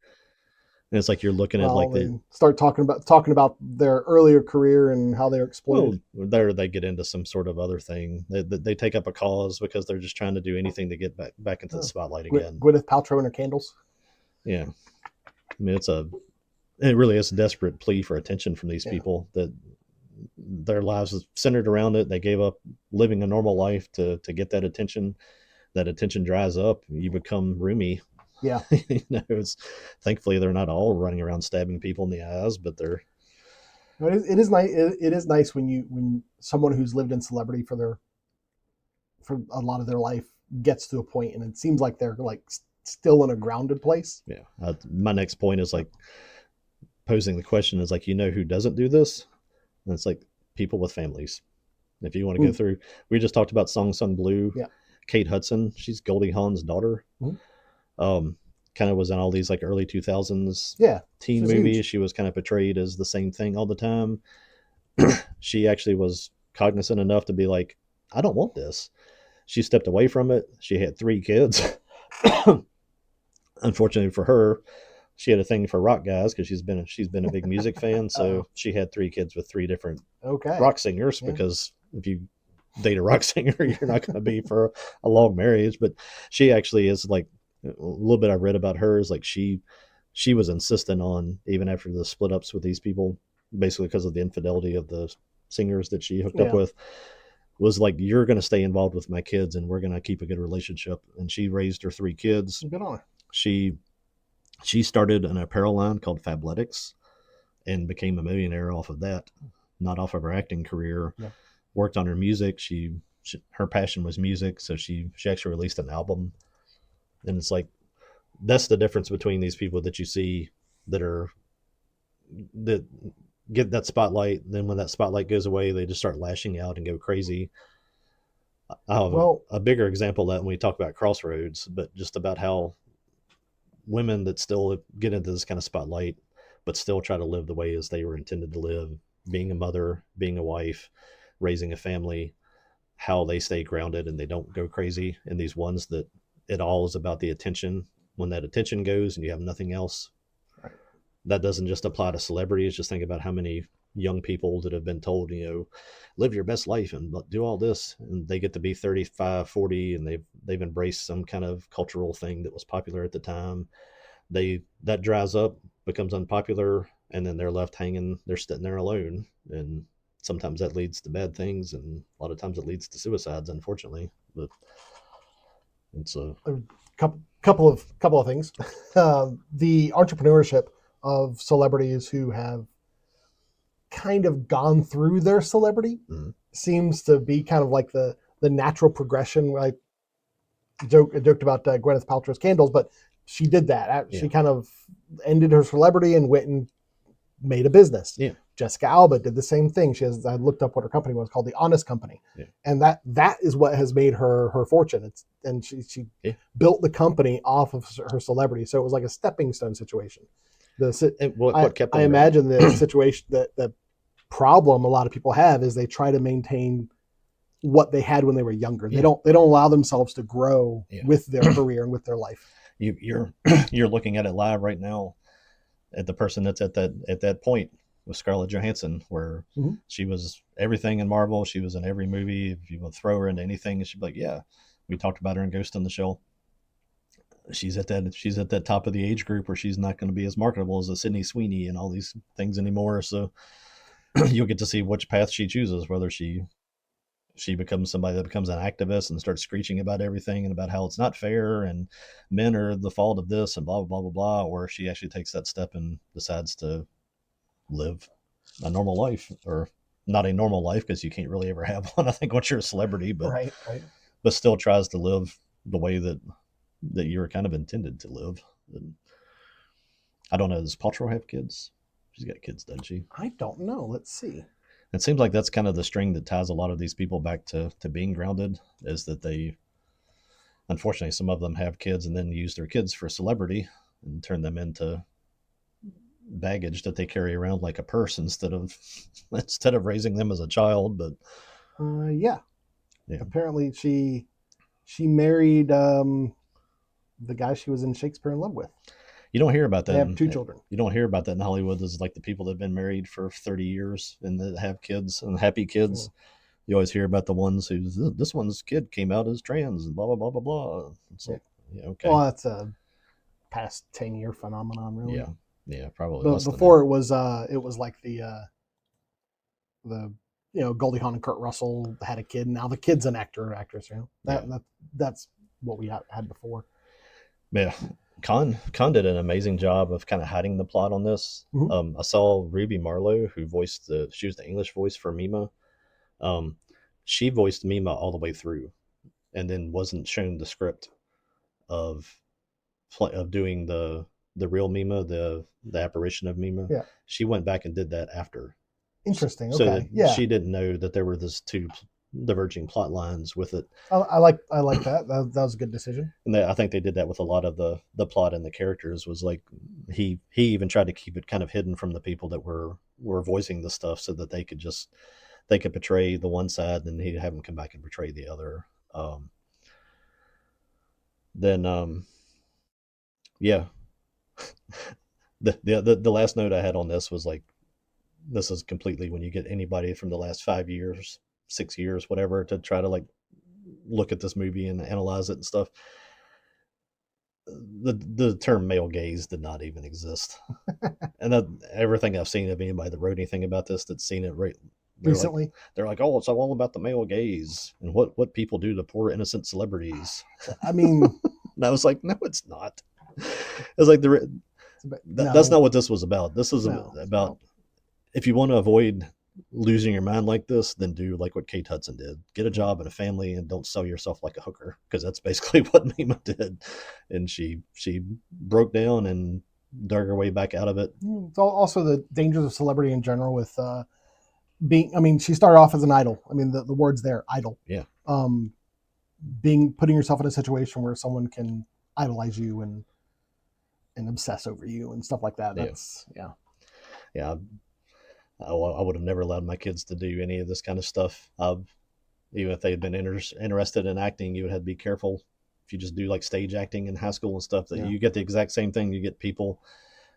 Speaker 1: And it's like you're looking at
Speaker 2: Well,
Speaker 1: like
Speaker 2: they start talking about their earlier career and how they're exploited.
Speaker 1: well, there they get into some sort of other thing. They take up a cause because they're just trying to do anything to get back into the
Speaker 2: Oh.
Speaker 1: spotlight again.
Speaker 2: Gwyneth Paltrow and her candles.
Speaker 1: Yeah, I mean it really is a desperate plea for attention from these
Speaker 2: Yeah,
Speaker 1: people that their lives is centered around it. They gave up living a normal life to get that attention. That attention dries up, you become roomy.
Speaker 2: yeah.
Speaker 1: It's thankfully they're not all running around stabbing people in the eyes, but they're
Speaker 2: It is nice. It is nice when someone who's lived in celebrity for a lot of their life gets to a point, and it seems like they're like still in a grounded place.
Speaker 1: yeah. My next point is like posing the question is like, who doesn't do this? And it's like people with families. If you want to go
Speaker 2: Mm,
Speaker 1: through, we just talked about Song Sung Blue,
Speaker 2: yeah.
Speaker 1: Kate Hudson. She's Goldie Hawn's daughter.
Speaker 2: Mm,
Speaker 1: Um, Kind of was in all these like early 2000s
Speaker 2: yeah.
Speaker 1: teen
Speaker 2: She's huge.
Speaker 1: movies. She was kind of portrayed as the same thing all the time. She actually was cognizant enough to be like, I don't want this. She stepped away from it. She had 3 kids. Unfortunately for her, she had a thing for rock guys because she's been a big music fan.
Speaker 2: Oh,
Speaker 1: So she had 3 kids with 3 different
Speaker 2: okay.
Speaker 1: rock singers
Speaker 2: Yeah.
Speaker 1: because if you date a rock singer, you're not going to be for a long marriage. But she actually is like a little bit I read about her is like she was insistent on even after the split ups with these people, basically because of the infidelity of the singers that she hooked up
Speaker 2: Yeah.
Speaker 1: with, was like, you're going to stay involved with my kids and we're going to keep a good relationship. And she raised her 3 kids.
Speaker 2: Good on her.
Speaker 1: She she started an apparel line called Fabletics and became a millionaire off of that, not off of her acting career.
Speaker 2: Yeah.
Speaker 1: Worked on her music. Her passion was music, so she actually released an album. And it's like that's the difference between these people that you see that are that get that spotlight. Then when that spotlight goes away, they just start lashing out and go crazy. I have
Speaker 2: Well,
Speaker 1: a bigger example of that when we talk about Crossroads, but just about how women that still get into this kind of spotlight, but still try to live the way as they were intended to live, being a mother, being a wife, raising a family, how they stay grounded and they don't go crazy. And these ones that it all is about the attention. When that attention goes and you have nothing else,
Speaker 2: Right.
Speaker 1: that doesn't just apply to celebrities. Just think about how many young people that have been told, live your best life and do all this, and they get to be 35, 40, and they've embraced some kind of cultural thing that was popular at the time. That dries up, becomes unpopular, and then they're left hanging. They're sitting there alone, and sometimes that leads to bad things, and a lot of times it leads to suicides, unfortunately. But it's a
Speaker 2: A couple of things. The entrepreneurship of celebrities who have kind of gone through their celebrity
Speaker 1: mm,
Speaker 2: seems to be kind of like the natural progression. I joked about Gwyneth Paltrow's candles, but she did that.
Speaker 1: yeah,
Speaker 2: She kind of ended her celebrity and went and made a business.
Speaker 1: yeah,
Speaker 2: Jessica Alba did the same thing. I looked up what her company was called, the Honest Company,
Speaker 1: yeah,
Speaker 2: and that is what has made her fortune. And she
Speaker 1: yeah.
Speaker 2: built the company off of her celebrity, so it was like a stepping stone situation.
Speaker 1: And what kept
Speaker 2: I
Speaker 1: them going?
Speaker 2: imagine the situation that the problem a lot of people have is they try to maintain what they had when they were younger. They
Speaker 1: Yeah,
Speaker 2: don't allow themselves to grow
Speaker 1: yeah.
Speaker 2: with their career and with their life.
Speaker 1: You're you're looking at it live right now at the person that's at that point with Scarlett Johansson, where
Speaker 2: Mhm.
Speaker 1: she was everything in Marvel. She was in every movie. If you would throw her into anything, she'd be like, "Yeah." We talked about her in Ghost in the Shell. She's at that top of the age group where she's not going to be as marketable as a Sydney Sweeney and all these things anymore. So you'll get to see which path she chooses, whether she becomes somebody that becomes an activist and starts screeching about everything and about how it's not fair and men are the fault of this and blah blah blah blah blah, or she actually takes that step and decides to live a normal life, or not a normal life because you can't really ever have one, I think, once you're a celebrity, but
Speaker 2: Right, right.
Speaker 1: still tries to live the way that you were kind of intended to live. And I don't know, does Paltrow have kids? She's got kids, doesn't she?
Speaker 2: I don't know. Let's see.
Speaker 1: It seems like that's kind of the string that ties a lot of these people back to being grounded, is that they, unfortunately, some of them have kids and then use their kids for celebrity and turn them into baggage that they carry around like a purse instead of raising them as a child. But
Speaker 2: Yeah.
Speaker 1: yeah,
Speaker 2: Apparently, she married the guy she was in Shakespeare in Love with.
Speaker 1: you don't hear about
Speaker 2: They
Speaker 1: that.
Speaker 2: have two children.
Speaker 1: You don't hear about that in Hollywood. Is like the people that have been married for 30 years and that have kids and happy kids.
Speaker 2: Mm.
Speaker 1: You always hear about the ones who, this one's kid came out as trans and blah blah blah blah blah. It's
Speaker 2: Yeah.
Speaker 1: like, yeah, okay,
Speaker 2: Well, that's a past 10-year phenomenon, really.
Speaker 1: yeah, yeah, probably
Speaker 2: But
Speaker 1: less than that.
Speaker 2: before it was like the Goldie Hawn and Kurt Russell had a kid. And now the kid's an actor or actress.
Speaker 1: Yeah,
Speaker 2: That's what we had before.
Speaker 1: yeah. Khan did an amazing job of kind of hiding the plot on this.
Speaker 2: Mm-hmm.
Speaker 1: I saw Ruby Marlowe, who she was the English voice for Mima. Um, she voiced Mima all the way through, and then wasn't shown the script of doing the real Mima, the apparition of Mima.
Speaker 2: Yeah.
Speaker 1: She went back and did that after,
Speaker 2: Interesting.
Speaker 1: so that
Speaker 2: Okay. Yeah.
Speaker 1: she didn't know that there were these two diverging plot lines with it.
Speaker 2: I like that. That was a good decision.
Speaker 1: And I think they did that with a lot of the plot and the characters. Was like he even tried to keep it kind of hidden from the people that were voicing the stuff, so that they could portray the one side and he'd have them come back and portray the other. Then yeah, the last note I had on this was like, this is completely when you get anybody from the last 5 years, 6 years, whatever, to try to like look at this movie and analyze it and stuff. The term male gaze did not even exist, and everything I've seen of anybody that wrote anything about this that's seen it, right, they're like,
Speaker 2: Recently.
Speaker 1: oh, it's all about the male gaze and what people do to poor innocent celebrities.
Speaker 2: I mean,
Speaker 1: And I was like, no, it's not. It's like that's
Speaker 2: no,
Speaker 1: not what this was about. This is
Speaker 2: no,
Speaker 1: about,
Speaker 2: no.
Speaker 1: if you want to avoid losing your mind like this, then do like what Kate Hudson did: get a job and a family, and don't sell yourself like a hooker, because that's basically what Mima did. And she broke down and dug her way back out of it.
Speaker 2: It's also the dangers of celebrity in general with being. I mean, she started off as an idol. I mean, the words there, idol.
Speaker 1: Yeah,
Speaker 2: Um, putting yourself in a situation where someone can idolize you and obsess over you and stuff like that.
Speaker 1: yeah,
Speaker 2: That's yeah.
Speaker 1: yeah. I would have never allowed my kids to do any of this kind of stuff. Even if they had been interested in acting, you would have to be careful if you just do like stage acting in high school and stuff, that
Speaker 2: Yeah.
Speaker 1: you get the exact same thing. You get people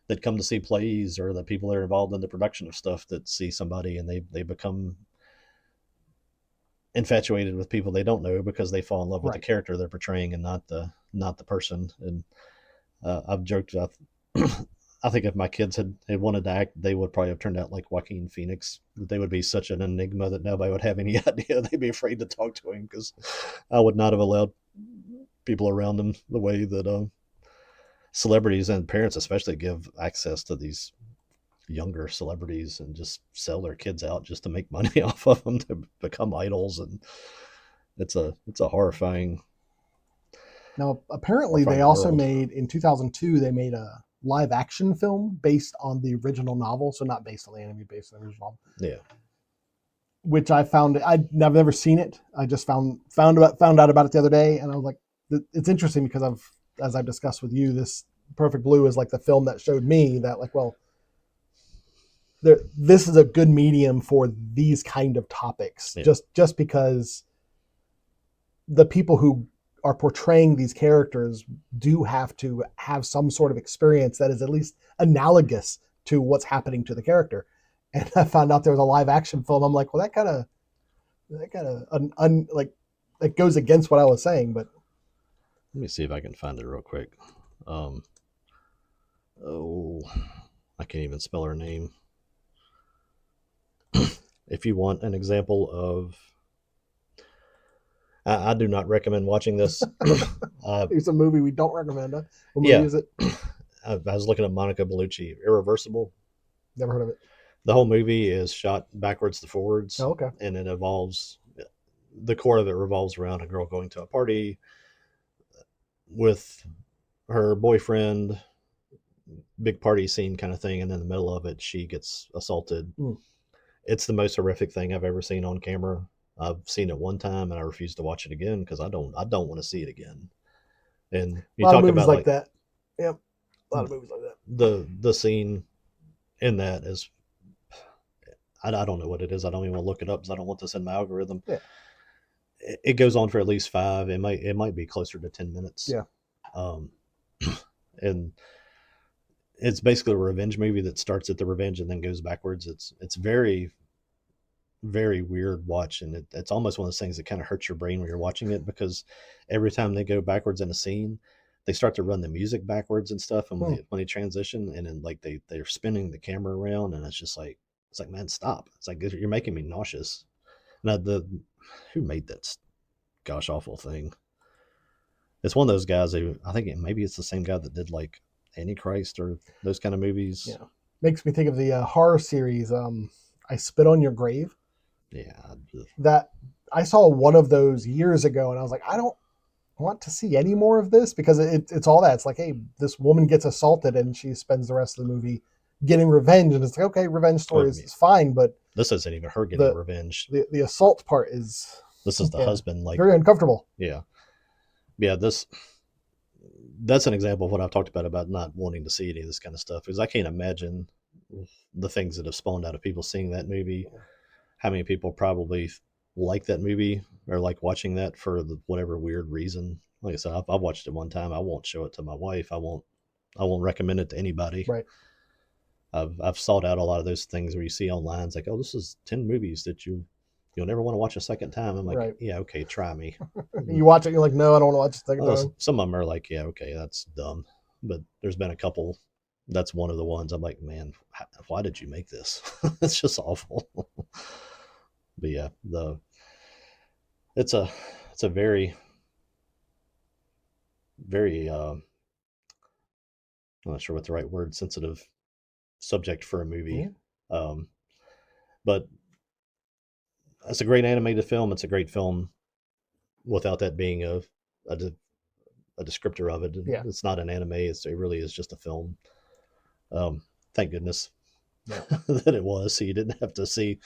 Speaker 1: that come to see plays, or the people that are involved in the production of stuff that see somebody and they become infatuated with people they don't know because they fall in love with the
Speaker 2: Right.
Speaker 1: character they're portraying and not the person. And I've joked about. I think if my kids had wanted to act, they would probably have turned out like Joaquin Phoenix. They would be such an enigma that nobody would have any idea. They'd be afraid to talk to him because I would not have allowed people around him the way that celebrities and parents especially give access to these younger celebrities and just sell their kids out just to make money off of them to become idols. And it's a
Speaker 2: Now, apparently, they
Speaker 1: horrifying
Speaker 2: also
Speaker 1: world.
Speaker 2: made in 2002. They made a live action film based on the original novel, so not based on the anime, based on the original novel.
Speaker 1: Yeah.
Speaker 2: Which I found I've never seen it. I just found out about it the other day, and I was like, it's interesting because as I've discussed with you, this Perfect Blue is like the film that showed me that like, well, this is a good medium for these kind of topics.
Speaker 1: Yeah.
Speaker 2: Just because the people who are portraying these characters do have to have some sort of experience that is at least analogous to what's happening to the character. And I found out there was a live action film. I'm like, well, that kind of like it goes against what I was saying. But
Speaker 1: Let me see if I can find it real quick. Um, oh, I can't even spell her name. If you want an example of, I do not recommend watching this.
Speaker 2: it's a movie we don't recommend. Huh? What movie
Speaker 1: Yeah,
Speaker 2: is it?
Speaker 1: I was looking at Monica Bellucci, Irreversible.
Speaker 2: Never heard of it.
Speaker 1: The whole movie is shot backwards to forwards,
Speaker 2: Oh, okay.
Speaker 1: and it involves the core of it revolves around a girl going to a party with her boyfriend, big party scene kind of thing, and in the middle of it, she gets assaulted.
Speaker 2: Mm.
Speaker 1: It's the most horrific thing I've ever seen on camera. I've seen it one time, and I refuse to watch it again because I don't want to see it again. And
Speaker 2: A
Speaker 1: you
Speaker 2: lot of
Speaker 1: talk
Speaker 2: movies
Speaker 1: about
Speaker 2: like
Speaker 1: like
Speaker 2: that. Yep. A lot of movies like that.
Speaker 1: the scene in that is, I don't know what it is. I don't even want to look it up because I don't want this in my algorithm.
Speaker 2: Yeah.
Speaker 1: It goes on for at least 5. It might be closer to 10 minutes.
Speaker 2: Yeah.
Speaker 1: Um, and it's basically a revenge movie that starts at the revenge and then goes backwards. It's very very weird watch, and it's almost one of those things that kind of hurts your brain when you're watching it because every time they go backwards in a scene, they start to run the music backwards and stuff, and when they transition, and then like they're spinning the camera around, and it's like man, stop! It's like you're making me nauseous. Now the who made that gosh awful thing? It's one of those guys who I think maybe it's the same guy that did like Antichrist or those kind of movies.
Speaker 2: Yeah. Makes me think of the horror series. I Spit on Your Grave.
Speaker 1: Yeah,
Speaker 2: That I saw one of those years ago, and I was like, I don't want to see any more of this because it's all that. It's like, hey, this woman gets assaulted, and she spends the rest of the movie getting revenge, and it's like, okay, revenge stories is fine, but
Speaker 1: this isn't even her getting revenge.
Speaker 2: The assault part is
Speaker 1: This is the husband, like
Speaker 2: very uncomfortable.
Speaker 1: Yeah, that's an example of what I've talked about not wanting to see any of this kind of stuff because I can't imagine the things that have spawned out of people seeing that movie. How many people probably like that movie or like watching that for whatever weird reason? Like I said, I've watched it one time. I won't show it to my wife. I won't recommend it to anybody.
Speaker 2: Right.
Speaker 1: I've sought out a lot of those things where you see online. It's like, oh, this is 10 movies that you'll never want to watch a second time. I'm like, yeah, okay, try me.
Speaker 2: You watch it, you're like, no, I don't want to watch the second time.
Speaker 1: Some of them are like, yeah, okay, that's dumb. But there's been a couple. That's one of the ones I'm like, man, why did you make this? It's just awful. But yeah, it's a very very I'm not sure what the right word, sensitive subject for a movie. But it's a great animated film. It's a great film without that being a descriptor of it.
Speaker 2: Yeah.
Speaker 1: It's not an anime. It really is just a film. Thank goodness that it was, so you didn't have to see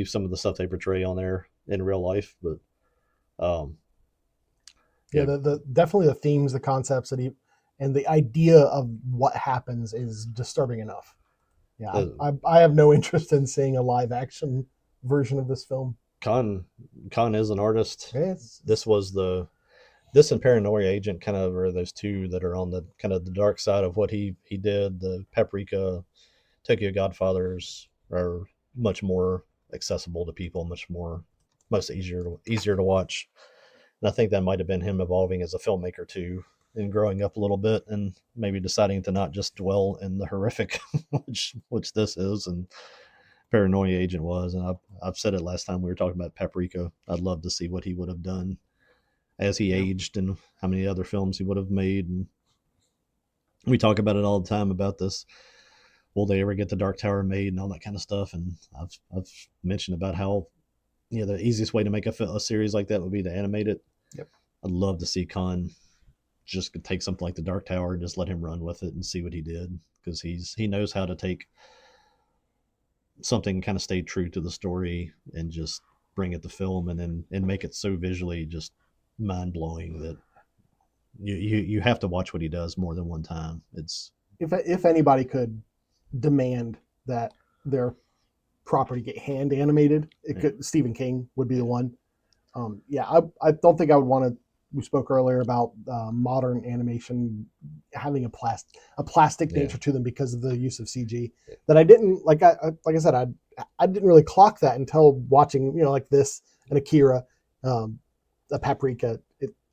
Speaker 1: some of the stuff they portray on there in real life. But
Speaker 2: the definitely the themes, the concepts and the idea of what happens is disturbing enough. Yeah, I have no interest in seeing a live action version of this film.
Speaker 1: Khan is an artist.
Speaker 2: Yes.
Speaker 1: This was the this and Paranoia Agent kind of are those two that are on the kind of the dark side of what he did. The Paprika, Tokyo Godfathers are much more accessible to people, much easier to watch. And I think that might have been him evolving as a filmmaker too, and growing up a little bit, and maybe deciding to not just dwell in the horrific, which this is, and Paranoia Agent was. And I've said it last time we were talking about Paprika. I'd love to see what he would have done as he aged and how many other films he would have made. And we talk about it all the time about this. Will they ever get the Dark Tower made and all that kind of stuff? And I've mentioned about how the easiest way to make a series like that would be to animate it.
Speaker 2: Yep.
Speaker 1: I'd love to see Khan just take something like the Dark Tower and just let him run with it and see what he did, because he knows how to take something, kind of stay true to the story and just bring it to film and make it so visually just mind blowing that you have to watch what he does more than one time. It's
Speaker 2: if anybody could demand that their property get hand animated, Stephen King would be the one. I don't think I would want to. We spoke earlier about modern animation having a plastic nature to them because of the use of CG. That I didn't like. Like I said, I didn't really clock that until watching like this and Akira, a Paprika.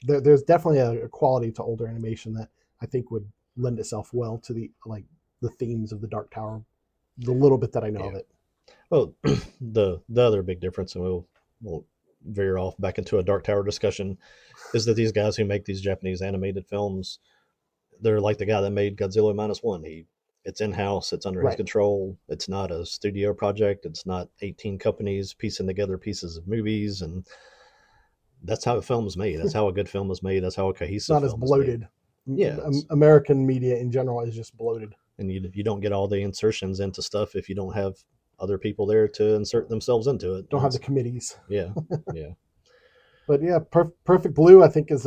Speaker 2: There's definitely a quality to older animation that I think would lend itself well to the themes of the Dark Tower. The little bit that I know of it.
Speaker 1: Well, the other big difference, and we'll veer off back into a Dark Tower discussion, is that these guys who make these Japanese animated films, they're like the guy that made Godzilla -1. It's in-house, it's under his control. It's not a studio project. It's not 18 companies piecing together pieces of movies, and that's how a film is made. That's how a good film is made. That's how a cohesive film is made.
Speaker 2: Not as bloated.
Speaker 1: Yeah.
Speaker 2: American media in general is just bloated.
Speaker 1: And you don't get all the insertions into stuff if you don't have other people there to insert themselves into it.
Speaker 2: Don't have the committees.
Speaker 1: Yeah.
Speaker 2: But yeah, Perfect Blue, I think, is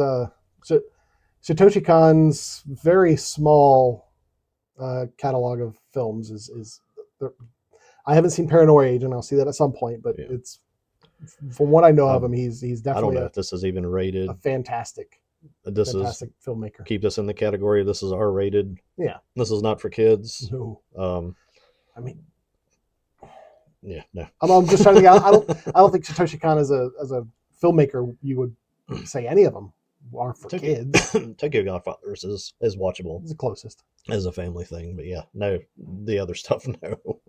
Speaker 2: Satoshi Kon's very small catalog of films. I haven't seen Paranoia Agent. I'll see that at some point, but it's, from what I know of him, he's definitely. I
Speaker 1: don't know if this is even rated.
Speaker 2: A fantastic filmmaker.
Speaker 1: Keep this in the category. This is R-rated.
Speaker 2: Yeah.
Speaker 1: This is not for kids.
Speaker 2: No.
Speaker 1: I mean. Yeah, no.
Speaker 2: I'm just trying to think. I don't think Satoshi Kon as a filmmaker, you would say any of them are for kids.
Speaker 1: Tokyo Godfathers is watchable.
Speaker 2: It's the closest
Speaker 1: as a family thing, but no, the other stuff, no.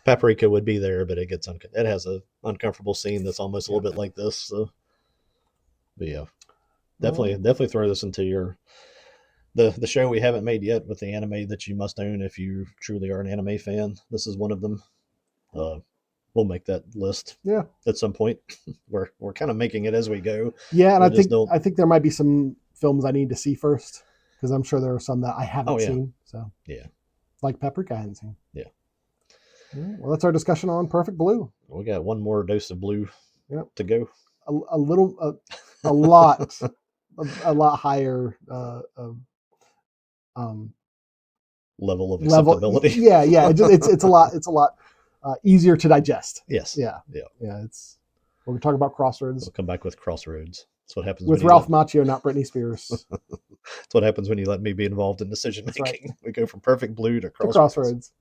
Speaker 1: Paprika would be there, but it has a uncomfortable scene that's almost a little bit like this. So, but yeah, definitely throw this into the show we haven't made yet with the anime that you must own if you truly are an anime fan. This is one of them. We'll make that list at some point. We're kind of making it as we go.
Speaker 2: Yeah, and I think there might be some films I need to see first, because I'm sure there are some that I haven't seen. So like Paprika I hadn't seen.
Speaker 1: Yeah.
Speaker 2: Well, that's our discussion on Perfect Blue.
Speaker 1: We got one more dose of blue to go.
Speaker 2: A lot higher
Speaker 1: level of acceptability.
Speaker 2: Yeah. It's a lot easier to digest.
Speaker 1: Yes.
Speaker 2: Yeah. We're talking about Crossroads.
Speaker 1: We'll come back with Crossroads. That's what happens
Speaker 2: with Ralph Macchio, not Britney Spears.
Speaker 1: That's what happens when you let me be involved in decision making. Right. We go from Perfect Blue to Crossroads.